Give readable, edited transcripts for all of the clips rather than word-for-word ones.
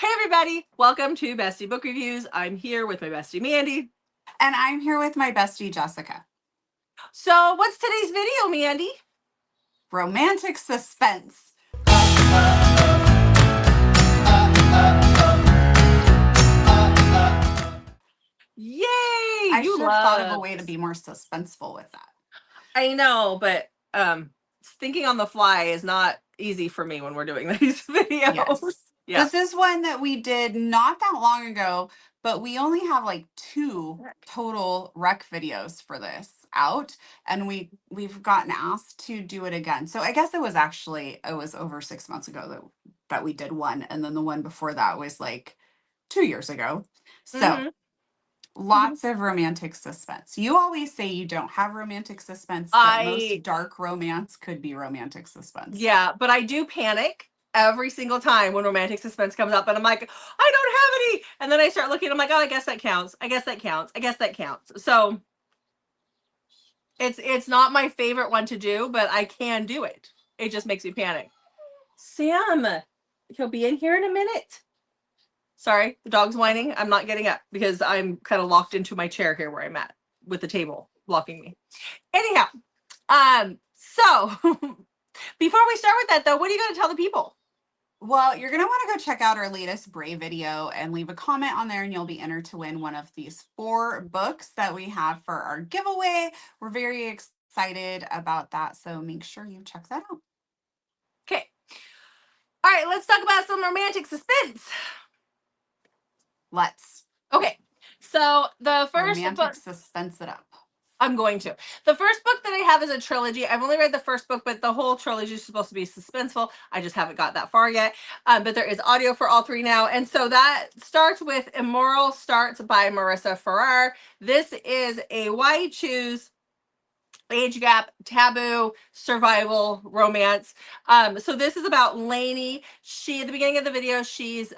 Hey everybody, welcome to Bestie Book Reviews. I'm here with my bestie Mandy. And I'm here with my bestie Jessica. So what's today's video, Mandy? Romantic suspense. Yay! I should have thought of a way to be more suspenseful with that. I know, but thinking on the fly is not easy for me when we're doing these videos. Yes. Yeah. This is one that we did not that long ago, but we only have like 2 total rec videos for this out, and we've gotten asked to do it again. So I guess it was over 6 months ago that we did one, and then the one before that was like 2 years ago. So lots of romantic suspense. You always say you don't have romantic suspense, but most dark romance could be romantic suspense. Yeah, but I do panic every single time when romantic suspense comes up, and I'm like, I don't have any. And then I start looking, I'm like, oh, I guess that counts. I guess that counts. I guess that counts. So it's not my favorite one to do, but I can do it. It just makes me panic. Sam, he'll be in here in a minute. Sorry, the dog's whining. I'm not getting up because I'm kind of locked into my chair here where I'm at with the table blocking me. Anyhow, so before we start with that though, what are you going to tell the people? Well, you're going to want to go check out our latest Brave video and leave a comment on there, and you'll be entered to win one of these 4 books that we have for our giveaway. We're very excited about that, so make sure you check that out. Okay. All right, let's talk about some romantic suspense. Let's. Okay, so the first romantic suspense it up. I'm going to. The first book that I have is a trilogy. I've only read the first book, but the whole trilogy is supposed to be suspenseful. I just haven't got that far yet. But there is audio for all 3 now. And so that starts with Immortal Starts by Marissa Farrar. This is a why choose age gap, taboo, survival, romance. So this is about Lainey. At the beginning of the video, she's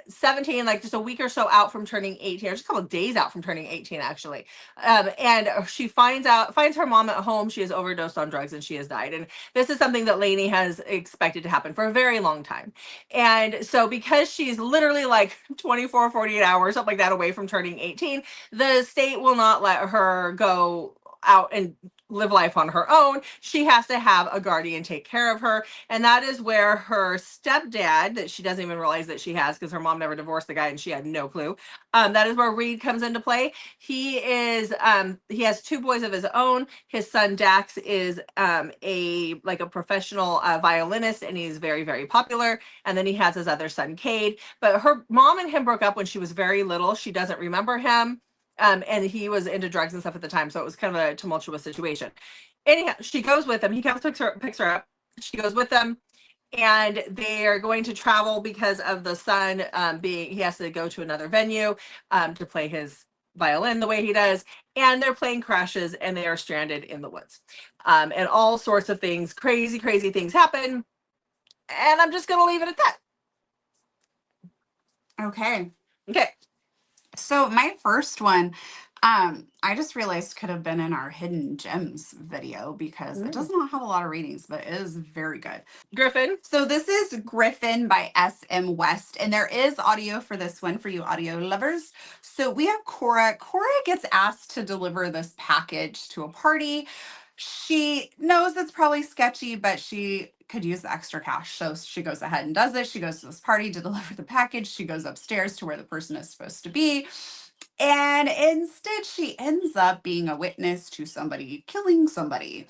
17, like just a week or so out from turning 18, or just a couple of days out from turning 18, actually. And she finds her mom at home. She has overdosed on drugs and she has died. And this is something that Lainey has expected to happen for a very long time. And so because she's literally like 24, 48 hours, something like that, away from turning 18, the state will not let her go out and live life on her own. She has to have a guardian take care of her, and that is where her stepdad, that she doesn't even realize that she has because her mom never divorced the guy and she had no clue, that is where Reed comes into play. He has 2 boys of his own. His son Dax is a professional violinist, and he's very, very popular. And then he has his other son Cade, but her mom and him broke up when she was very little. She doesn't remember him. And he was into drugs and stuff at the time, so it was kind of a tumultuous situation. Anyhow, she goes with him. He comes, picks her up. She goes with them, and they are going to travel because of the son he has to go to another venue to play his violin the way he does, and their plane crashes and they are stranded in the woods. And all sorts of things, crazy things happen, and I'm just gonna leave it at that. Okay. Okay. So my first one, I just realized could have been in our hidden gems video because it does not have a lot of ratings, but it is very good. Griffin. So this is Griffin by S.M. West, and there is audio for this one for you audio lovers. So we have Cora. Cora gets asked to deliver this package to a party. She knows it's probably sketchy, but she could use the extra cash. So she goes ahead and does it. She goes to this party to deliver the package. She goes upstairs to where the person is supposed to be. And instead, she ends up being a witness to somebody killing somebody.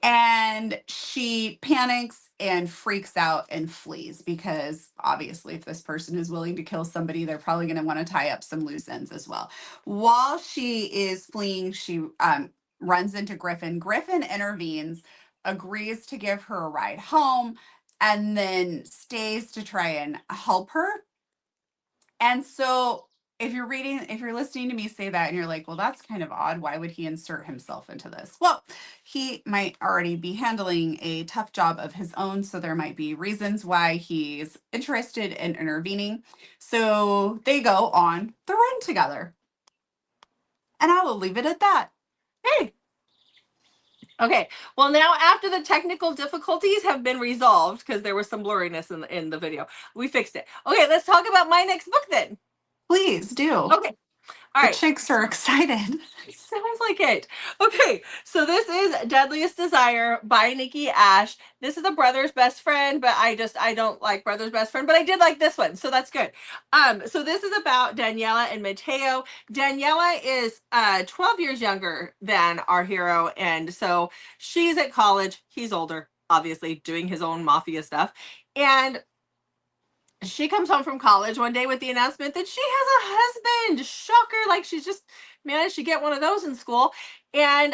And she panics and freaks out and flees because obviously if this person is willing to kill somebody, they're probably going to want to tie up some loose ends as well. While she is fleeing, she runs into Griffin. Griffin intervenes, agrees to give her a ride home, and then stays to try and help her. And so if you're listening to me say that and you're like, well, that's kind of odd. Why would he insert himself into this? Well, he might already be handling a tough job of his own. So there might be reasons why he's interested in intervening. So they go on the run together. And I will leave it at that. Hey. Okay, well now after the technical difficulties have been resolved, because there was some blurriness in the video, we fixed it. Okay, let's talk about my next book then. Please do. Okay, all The right. chicks are excited. Sounds like it. Okay, so this is Deadliest Desire by Nikki Ash. This is a brother's best friend, but I don't like brother's best friend, but I did like this one, so that's good. So this is about Daniela and Mateo. Daniela is 12 years younger than our hero, and so she's at college. He's older, obviously, doing his own mafia stuff. And she comes home from college one day with the announcement that she has a husband. Shocker. Like, she's just managed to get one of those in school. And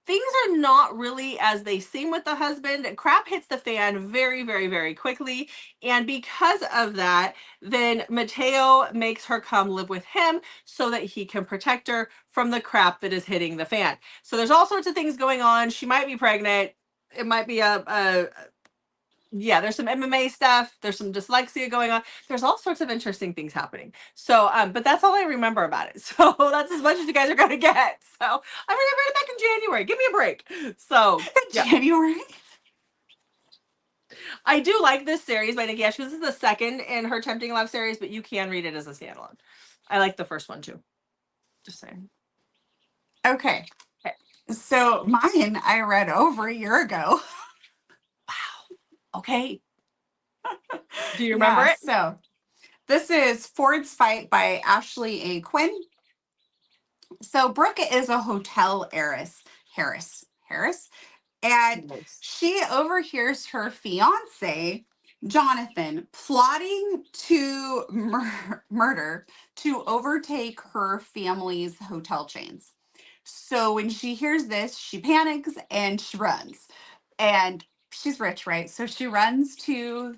things are not really as they seem with the husband. Crap hits the fan very, very, very quickly. And because of that, then Mateo makes her come live with him so that he can protect her from the crap that is hitting the fan. So there's all sorts of things going on. She might be pregnant. It might be yeah, there's some MMA stuff. There's some dyslexia going on. There's all sorts of interesting things happening. So, but that's all I remember about it. So that's as much as you guys are going to get. So I mean, I read it back in January. Give me a break. So yeah. January. I do like this series by Nikki Ash because this is the second in her Tempting Love series, but you can read it as a standalone. I like the first one too. Just saying. Okay. So mine I read over a year ago. Wow. Okay. Do you remember it? So this is Ford's Fight by Ashley A. Quinn. So Brooke is a hotel heiress, and she overhears her fiance, Jonathan, plotting to murder to overtake her family's hotel chains. So when she hears this, she panics and she runs. And she's rich, right? So she runs to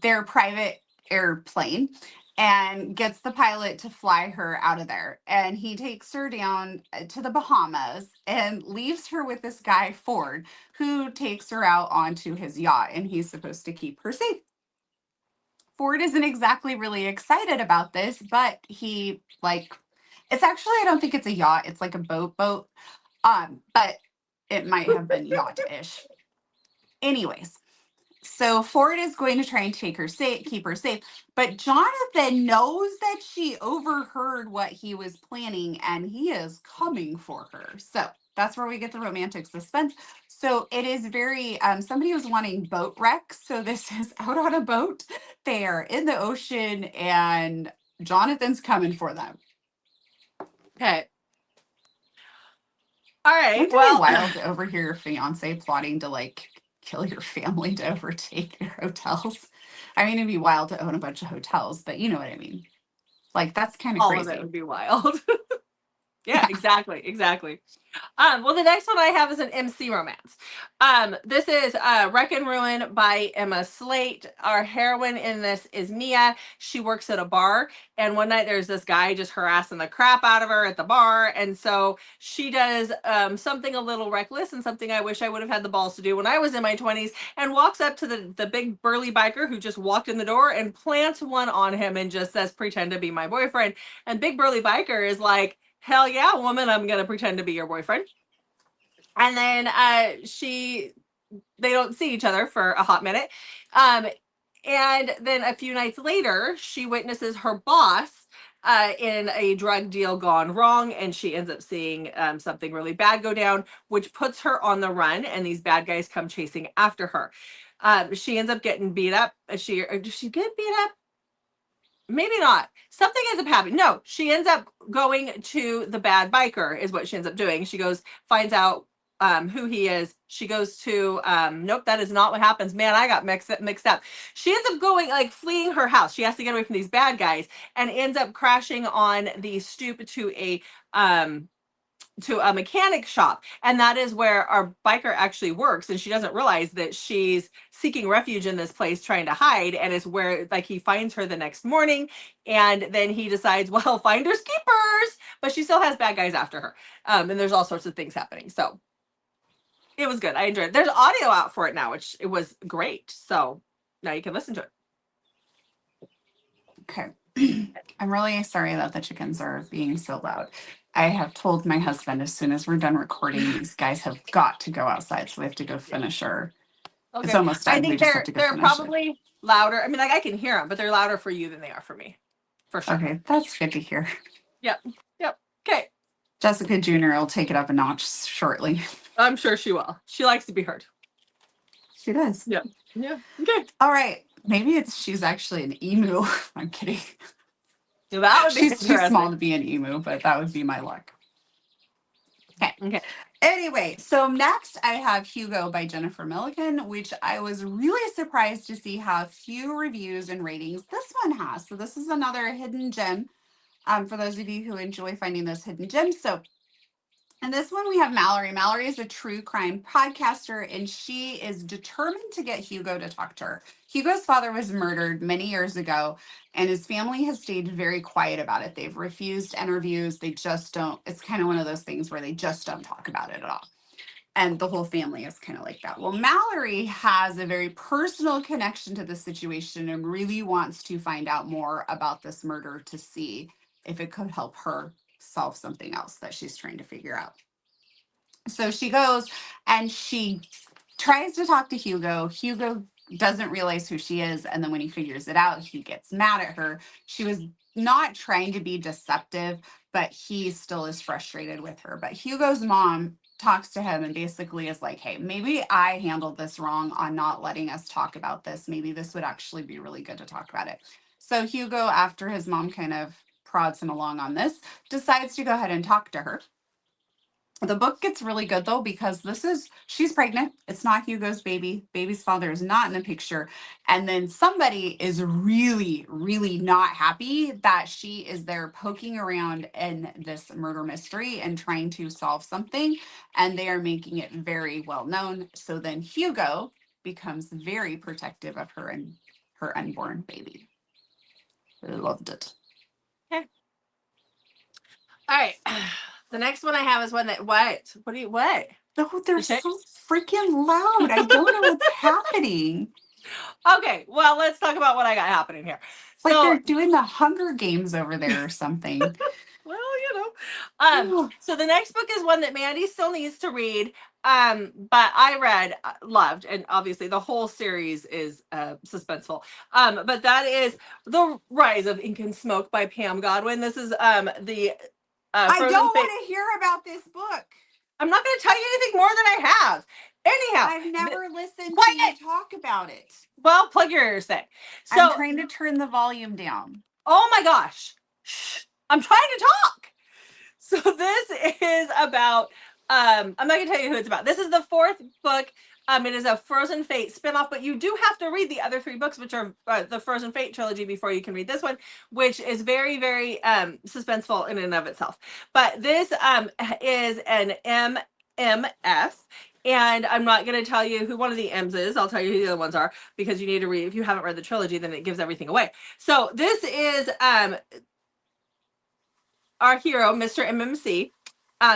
their private airplane and gets the pilot to fly her out of there. And he takes her down to the Bahamas and leaves her with this guy, Ford, who takes her out onto his yacht, and he's supposed to keep her safe. Ford isn't exactly really excited about this, but he it's actually, I don't think it's a yacht, it's like a boat. But it might have been yacht-ish. Anyways, so Ford is going to try and keep her safe, but Jonathan knows that she overheard what he was planning and he is coming for her. So that's where we get the romantic suspense. So it is very, somebody was wanting boat wrecks. So this is out on a boat. They are in the ocean and Jonathan's coming for them. Okay. All right. Wouldn't it be wild to overhear your fiance plotting to kill your family to overtake your hotels? I mean, it'd be wild to own a bunch of hotels, but you know what I mean. That's kind of crazy. All of it would be wild. Yeah, exactly. Well, the next one I have is an MC romance. This is Wreck and Ruin by Emma Slate. Our heroine in this is Mia. She works at a bar, and one night there's this guy just harassing the crap out of her at the bar, and so she does something a little reckless and something I wish I would have had the balls to do when I was in my 20s, and walks up to the big burly biker who just walked in the door and plants one on him and just says, "Pretend to be my boyfriend." And big burly biker is like, "Hell yeah, woman, I'm gonna pretend to be your boyfriend." And then they don't see each other for a hot minute. And then a few nights later, she witnesses her boss in a drug deal gone wrong, and she ends up seeing something really bad go down, which puts her on the run, and these bad guys come chasing after her. She ends up getting beat up. Does she get beat up? Maybe not. Something ends up happening. No, she ends up going to the bad biker is what she ends up doing. She finds out who he is. She goes to, nope, that is not what happens. Man, I got mixed up. She ends up fleeing her house. She has to get away from these bad guys and ends up crashing on the stoop to a mechanic shop, and that is where our biker actually works, and she doesn't realize that she's seeking refuge in this place trying to hide, and is where he finds her the next morning, and then he decides, well, finders keepers, but she still has bad guys after her, and there's all sorts of things happening. So it was good. I enjoyed it. There's audio out for it now, which it was great, so now you can listen to it. Okay. I'm really sorry that the chickens are being so loud. I have told my husband as soon as we're done recording, these guys have got to go outside, so we have to go finish her. It's Okay. almost I done. We think just have to go they're finish it. probably louder. I mean, like I can hear them, but they're louder for you than they are for me, for sure. Okay, that's good to hear. Yep. Yep. Okay. Jessica Jr. will take it up a notch shortly. I'm sure she will. She likes to be heard. She does. Yeah. Yeah. Okay. All right. Maybe she's actually an emu. I'm kidding. So that would be She's too interesting. small to be an emu, but that would be my luck. Okay. Okay. Anyway, so next I have Hugo by Jennifer Millikin, which I was really surprised to see how few reviews and ratings this one has. So this is another hidden gem for those of you who enjoy finding those hidden gems. So in this one, we have Mallory. Mallory is a true crime podcaster, and she is determined to get Hugo to talk to her. Hugo's father was murdered many years ago, and his family has stayed very quiet about it. They've refused interviews. They just don't, it's kind of one of those things where they just don't talk about it at all. And the whole family is kind of like that. Well, Mallory has a very personal connection to the situation and really wants to find out more about this murder to see if it could help her solve something else that she's trying to figure out. So she goes and she tries to talk to Hugo. Hugo doesn't realize who she is. And then when he figures it out, he gets mad at her. She was not trying to be deceptive, but he still is frustrated with her. But Hugo's mom talks to him and basically is like, hey, maybe I handled this wrong on not letting us talk about this. Maybe this would actually be really good to talk about it. So Hugo, after his mom kind of prods him along on this, decides to go ahead and talk to her. The book gets really good though, because she's pregnant. It's not Hugo's baby. Baby's father is not in the picture. And then somebody is really, really not happy that she is there poking around in this murder mystery and trying to solve something. And they are making it very well known. So then Hugo becomes very protective of her and her unborn baby. I loved it. Okay. All right. The next one I have is one that what? What? Oh, they're so freaking loud. I don't know what's happening. Okay, well, let's talk about what I got happening here. Like So they're doing the Hunger Games over there or something. well, so the next book is one that Mandy still needs to read. But I read, loved, and obviously the whole series is suspenseful. But that is The Rise of Ink and Smoke by Pam Godwin. This is the I don't want to hear about this book. I'm not going to tell you anything more than I have. Anyhow, I've never listened to you talk about it. Well, plug your ears then. So I'm trying to turn the volume down. Oh my gosh. Shh. I'm trying to talk. So this is about I'm not gonna tell you who it's about. This is the fourth book. It is a Frozen Fate spinoff, but you do have to read the other three books, which are the Frozen Fate trilogy, before you can read this one, which is very, very suspenseful in and of itself. But this is an MMS, and I'm not going to tell you who one of the M's is. I'll tell you who the other ones are, because you need to read. If you haven't read the trilogy, then it gives everything away. So this is our hero, Mr. MMC.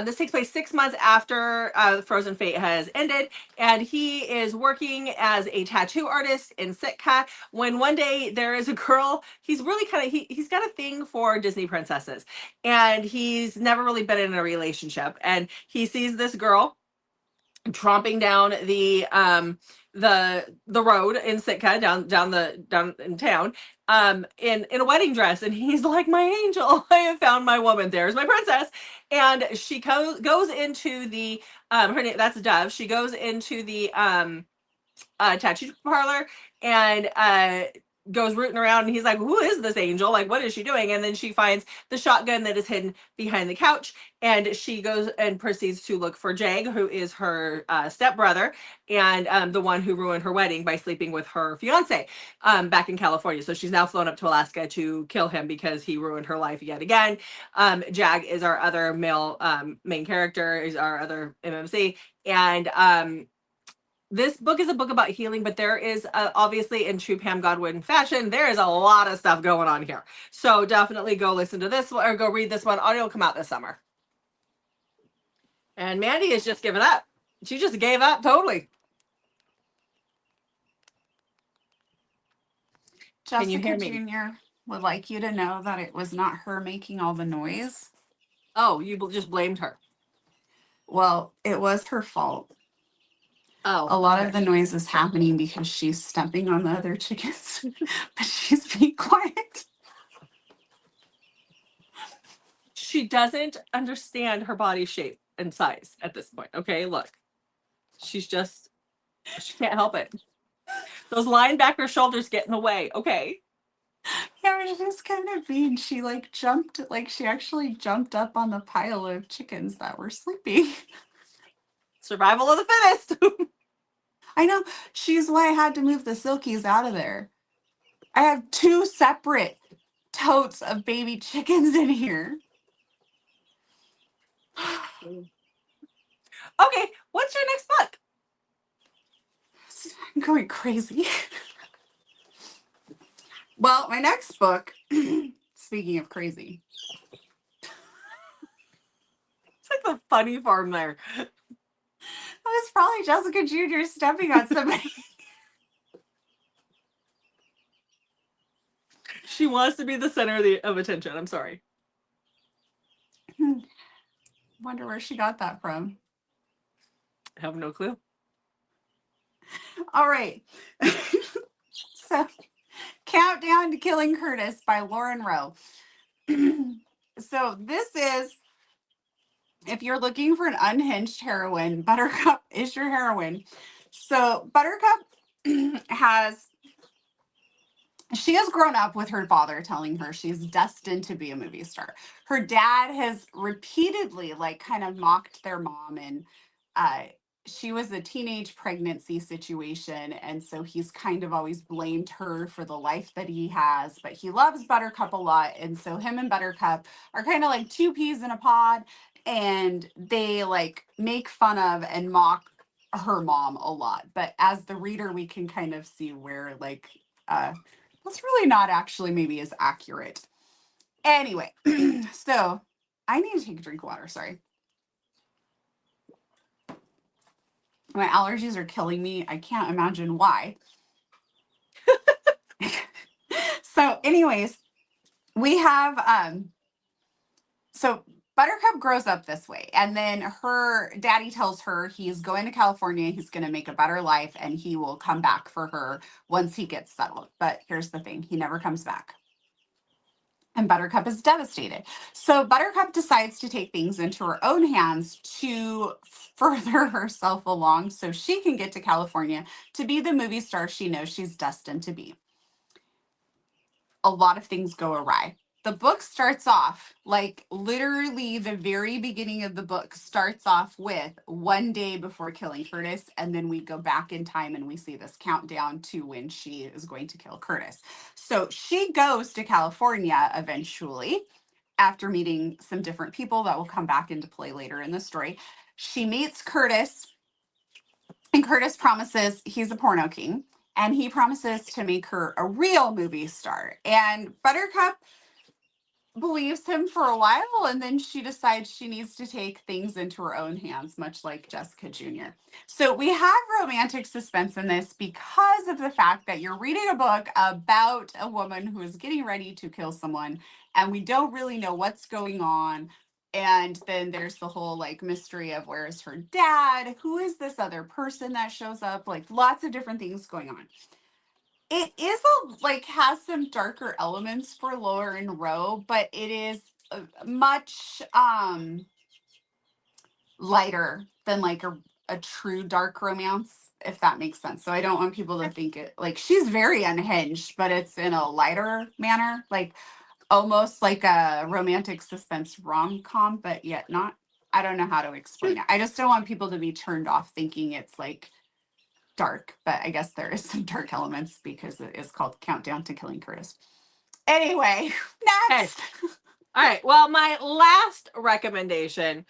This takes place 6 months after Frozen Fate has ended, and he is working as a tattoo artist in Sitka when one day there is a girl. He's really he's got a thing for Disney princesses, and he's never really been in a relationship, and he sees this girl tromping down the road in Sitka, down in town, in a wedding dress, and he's like, my angel, I have found my woman, there's my princess. And she goes into the her name, that's Dove, she goes into the tattoo parlor and goes rooting around, and he's like, who is this angel, like what is she doing? And then she finds the shotgun that is hidden behind the couch, and she goes and proceeds to look for Jag, who is her stepbrother, and the one who ruined her wedding by sleeping with her fiance back in California. So she's now flown up to Alaska to kill him because he ruined her life yet again. Jag is our other male main character, is our other MMC, and this book is a book about healing, but there is obviously, in true Pam Godwin fashion, there is a lot of stuff going on here. So definitely go listen to this one, or go read this one. Audio will come out this summer. And Mandy has just given up. She just gave up totally. Jessica Jr. would like you to know that it was not her making all the noise. Oh, you just blamed her. Well, it was her fault. Oh, A lot okay. of the noise is happening because she's stepping on the other chickens, but she's being quiet. She doesn't understand her body shape and size at this point. Okay, look. She can't help it. Those linebacker shoulders get in the way. Okay. Yeah, but she's kind of mean. She she actually jumped up on the pile of chickens that were sleeping. Survival of the fittest. I know. She's why I had to move the silkies out of there. I have 2 separate totes of baby chickens in here. Okay, what's your next book? I'm going crazy. Well, my next book, speaking of crazy. It's like the funny farm there. That was probably Jessica Jr. stepping on somebody. She wants to be the center of attention. I'm sorry. Wonder where she got that from. I have no clue. All right. So, Countdown to Killing Curtis by Lauren Rowe. So, this is, if you're looking for an unhinged heroine, Buttercup is your heroine. So, Buttercup she has grown up with her father telling her she's destined to be a movie star. Her dad has repeatedly kind of mocked their mom, and she was a teenage pregnancy situation, and so he's kind of always blamed her for the life that he has, but he loves Buttercup a lot, and so him and Buttercup are kind of like 2 peas in a pod, and they make fun of and mock her mom a lot. But as the reader, we can kind of see where that's really not actually maybe as accurate. Anyway, so I need to take a drink of water. Sorry. My allergies are killing me. I can't imagine why. So anyways, we have, so Buttercup grows up this way, and then her daddy tells her he's going to California, he's going to make a better life, and he will come back for her once he gets settled. But here's the thing, he never comes back. And Buttercup is devastated. So Buttercup decides to take things into her own hands to further herself along so she can get to California to be the movie star she knows she's destined to be. A lot of things go awry. The book starts off literally the very beginning of the book starts off with one day before killing Curtis. And then we go back in time and we see this countdown to when she is going to kill Curtis. So she goes to California eventually after meeting some different people that will come back into play later in the story. She meets Curtis, and Curtis promises he's a porno king, and he promises to make her a real movie star. And Buttercup believes him for a while, and then she decides she needs to take things into her own hands, much like Jessica Jr. So we have romantic suspense in this because of the fact that you're reading a book about a woman who is getting ready to kill someone, and we don't really know what's going on. And then there's the whole mystery of where is her dad? Who is this other person that shows up? Lots of different things going on. It is has some darker elements for Lauren Rowe, but it is much lighter than a true dark romance, if that makes sense. So I don't want people to think it she's very unhinged, but it's in a lighter manner, almost like a romantic suspense rom-com, but yet not. I don't know how to explain it. I just don't want people to be turned off thinking it's dark, but I guess there is some dark elements because it is called Countdown to Killing Curtis. Anyway, next. Okay. All right. Well, my last recommendation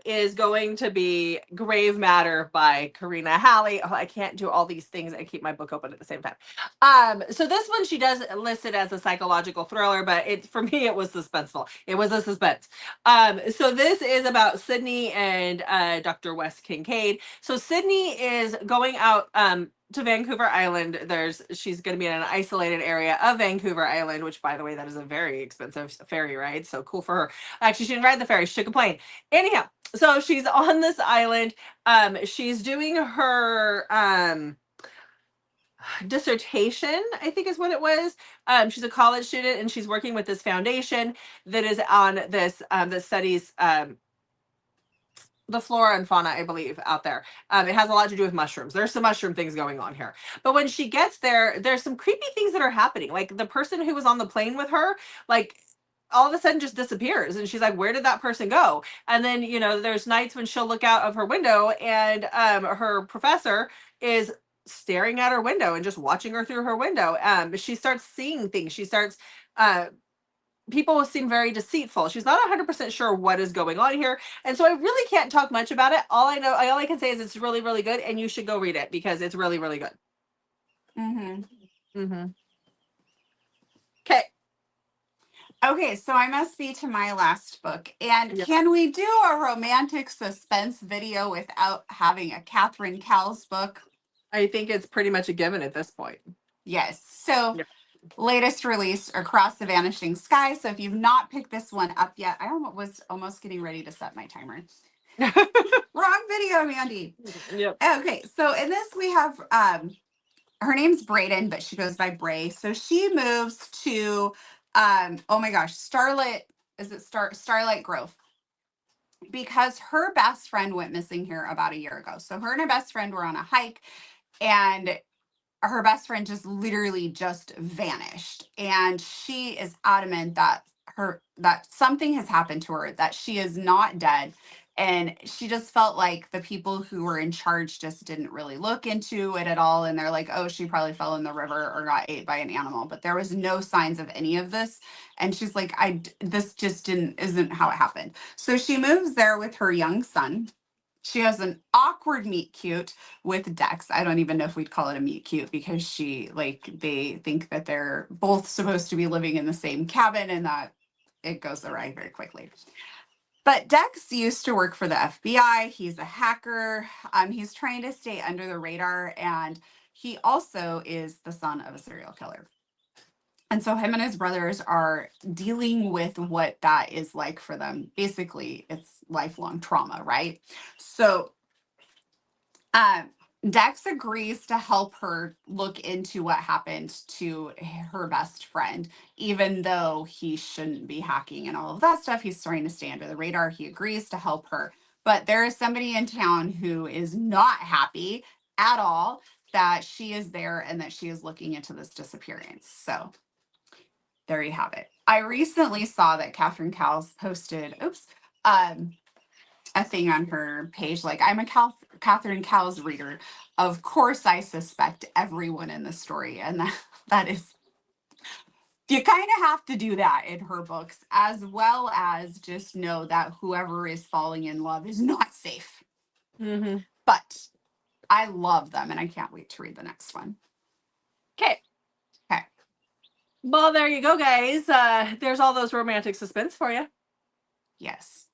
is going to be Grave Matter by Karina Halle. Oh, I can't do all these things and keep my book open at the same time. So this one she does list it as a psychological thriller, but for me it was suspenseful. It was a suspense. So this is about Sydney and Dr. Wes Kincaid. So Sydney is going out to Vancouver Island. She's going to be in an isolated area of Vancouver Island, which, by the way, that is a very expensive ferry ride. So cool for her. Actually, she didn't ride the ferry. She should complain. Anyhow, so she's on this island. She's doing her dissertation, I think is what it was. She's a college student, and she's working with this foundation that is on this that studies the flora and fauna, I believe, out there. It has a lot to do with mushrooms. There's some mushroom things going on here. But when she gets there, there's some creepy things that are happening. Like the person who was on the plane with her, like all of a sudden just disappears. And she's like, where did that person go? And then, you know, there's nights when she'll look out of her window and her professor is staring at her window and just watching her through her window. She starts seeing things. She starts people seem very deceitful. She's not 100% sure what is going on here. And so I really can't talk much about it. All I can say is it's really, really good, and you should go read it because it's really, really good. Okay. Okay, so I must be to my last book. And can we do a romantic suspense video without having a Catherine Cowles book? I think it's pretty much a given at this point. Yes. So latest release, Across the Vanishing Sky. So if you've not picked this one up yet, I was almost getting ready to set my timer. Wrong video, Mandy. Yep. Okay, so in this we have her name's Brayden, but she goes by Bray. So she moves to oh my gosh, Starlight Grove, because her best friend went missing here about a year ago. So her and her best friend were on a hike, and her best friend just literally just vanished. And she is adamant that something has happened to her, that she is not dead. And she just felt like the people who were in charge just didn't really look into it at all. And they're like, oh, she probably fell in the river or got ate by an animal. But there was no signs of any of this. And she's like, this just isn't how it happened. So she moves there with her young son. She has an awkward meet cute with Dex. I don't even know if we'd call it a meet cute, because they think that they're both supposed to be living in the same cabin, and that it goes awry very quickly. But Dex used to work for the FBI. He's a hacker. He's trying to stay under the radar, and he also is the son of a serial killer. And so him and his brothers are dealing with what that is like for them. Basically, it's lifelong trauma, right? So Dex agrees to help her look into what happened to her best friend, even though he shouldn't be hacking and all of that stuff. He's trying to stay under the radar. He agrees to help her. But there is somebody in town who is not happy at all that she is there and that she is looking into this disappearance. So there you have it. I recently saw that Catherine Cowles posted, a thing on her page, like, I'm a Catherine Cowles reader. Of course, I suspect everyone in the story. And that is, you kind of have to do that in her books, as well as just know that whoever is falling in love is not safe. But I love them, and I can't wait to read the next one. Okay. Well, there you go, guys. There's all those romantic suspense for you. Yes.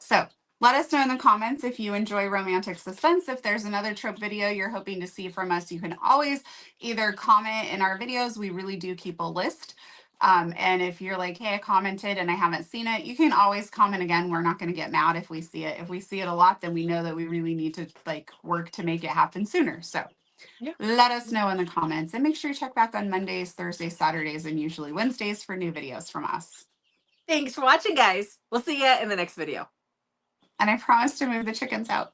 So let us know in the comments if you enjoy romantic suspense. If there's another trope video you're hoping to see from us, you can always either comment in our videos. We really do keep a list. And if you're like, hey, I commented and I haven't seen it, you can always comment again. We're not going to get mad if we see it. If we see it a lot, then we know that we really need to work to make it happen sooner. So let us know in the comments, and make sure you check back on Mondays, Thursdays, Saturdays, and usually Wednesdays for new videos from us. Thanks for watching, guys. We'll see you in the next video. And I promise to move the chickens out.